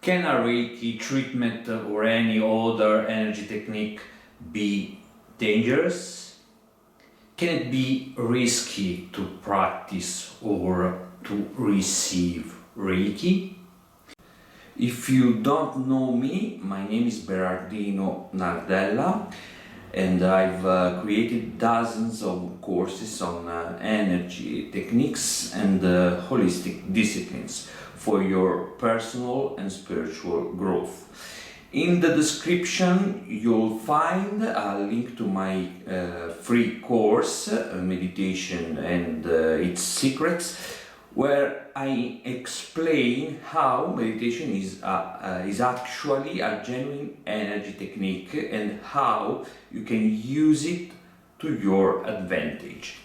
Can a Reiki treatment or any other energy technique be dangerous? Can it be risky to practice or to receive Reiki? If you don't know me, my name is Berardino Nardella and I've created dozens of courses on energy techniques and holistic disciplines for your personal and spiritual growth. In the description you'll find a link to my free course, Meditation and its Secrets, where I explain how meditation is actually a genuine energy technique and how you can use it to your advantage.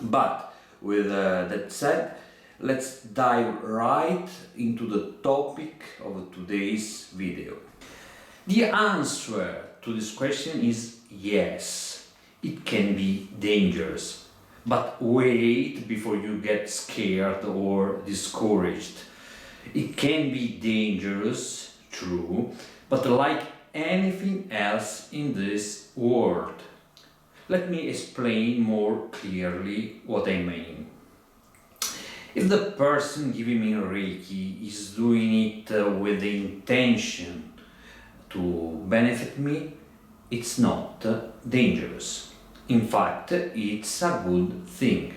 But with that said, let's dive right into the topic of today's video. The answer to this question is yes, it can be dangerous. But wait before you get scared or discouraged. It can be dangerous, true, but like anything else in this world. Let me explain more clearly what I mean. If the person giving me Reiki is doing it with the intention to benefit me, it's not dangerous. In fact, it's a good thing.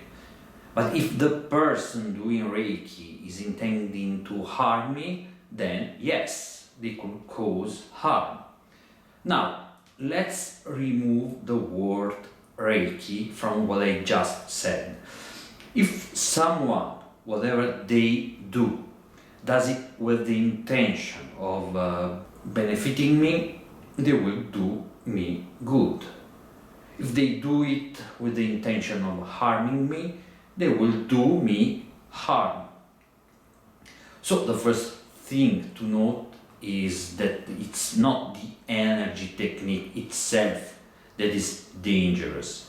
But if the person doing Reiki is intending to harm me, then yes, they could cause harm. Now, let's remove the word Reiki from what I just said. If someone, whatever they do, does it with the intention of benefiting me, they will do me good. If they do it with the intention of harming me, they will do me harm. So the first thing to note is that it's not the energy technique itself that is dangerous,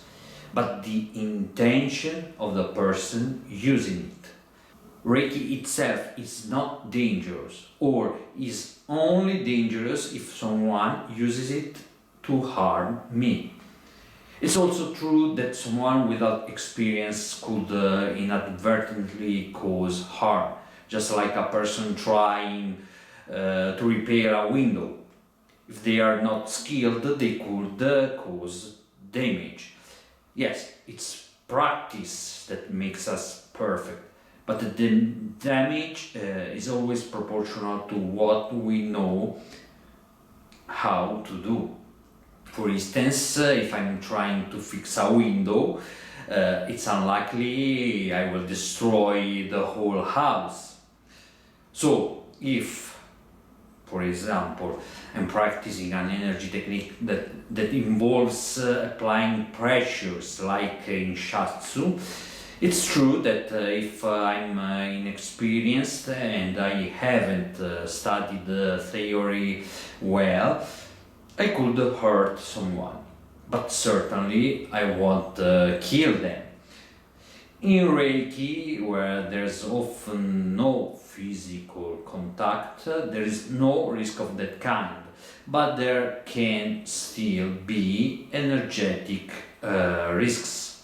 but the intention of the person using it. Reiki itself is not dangerous, or is only dangerous if someone uses it to harm me. It's also true that someone without experience could inadvertently cause harm, just like a person trying to repair a window. If they are not skilled, they could cause damage. Yes, it's practice that makes us perfect, but the damage is always proportional to what we know how to do. For instance, if I'm trying to fix a window, it's unlikely I will destroy the whole house. So, if, for example, I'm practicing an energy technique that involves applying pressures like in Shiatsu, it's true that if I'm inexperienced and I haven't studied the theory well, I could hurt someone, but certainly I won't kill them. In Reiki, where there's often no physical contact, there is no risk of that kind, but there can still be energetic risks.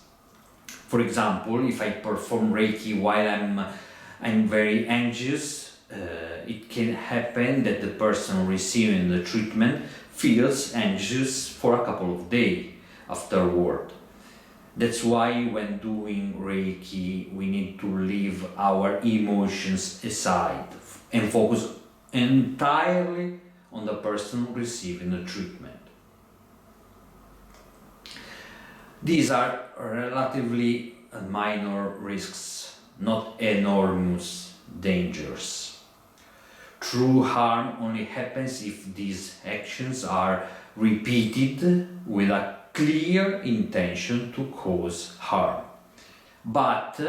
For example, if I perform Reiki while I'm very anxious, it can happen that the person receiving the treatment feels anxious for a couple of days afterward. That's why when doing Reiki we need to leave our emotions aside and focus entirely on the person receiving the treatment. These are relatively minor risks, not enormous dangers. True harm only happens if these actions are repeated with a clear intention to cause harm. But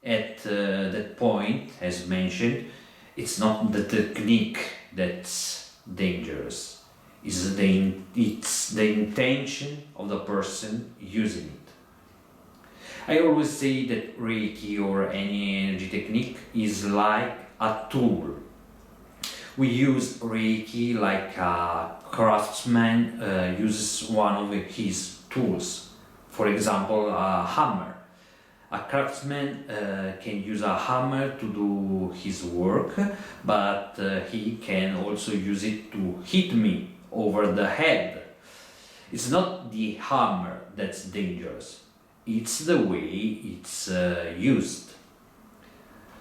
at that point, as mentioned, it's not the technique that's dangerous, it's the intention of the person using it. I always say that Reiki or any energy technique is like a tool. We use Reiki like a craftsman uses one of his tools, for example, a hammer. A craftsman can use a hammer to do his work, but he can also use it to hit me over the head. It's not the hammer that's dangerous, it's the way it's used.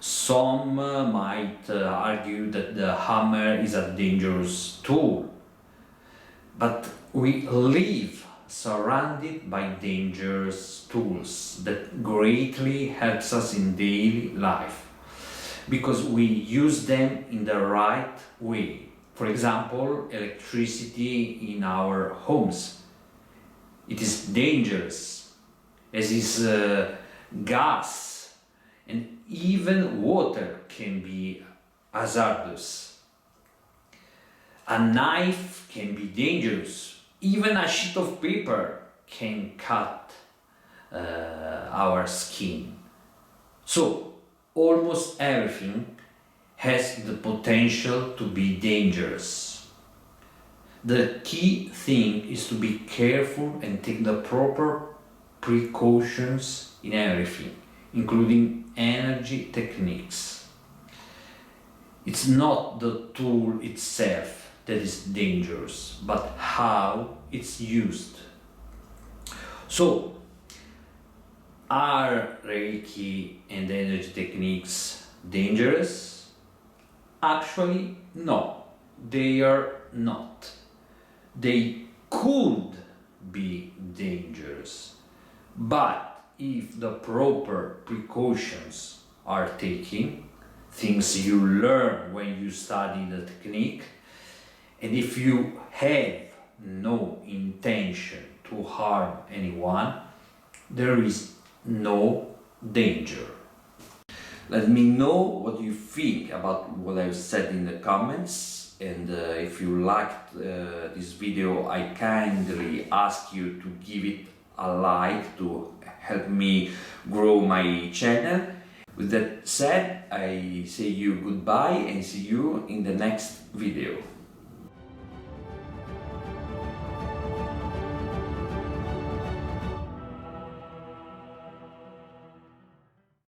Some might argue that the hammer is a dangerous tool, but we live surrounded by dangerous tools that greatly helps us in daily life because we use them in the right way. For example, electricity in our homes. It is dangerous, as is gas, and even water can be hazardous. A knife can be dangerous. Even a sheet of paper can cut our skin. So, almost everything has the potential to be dangerous. The key thing is to be careful and take the proper precautions in everything, including energy techniques. It's not the tool itself that is dangerous, but how it's used. So, are Reiki and energy techniques dangerous? Actually, no, they are not. They could be dangerous, but if the proper precautions are taken, things you learn when you study the technique, and if you have no intention to harm anyone, there is no danger. Let me know what you think about what I've said in the comments, and if you liked this video, I kindly ask you to give it a like to help me grow my channel. With that said, I say you goodbye and see you in the next video.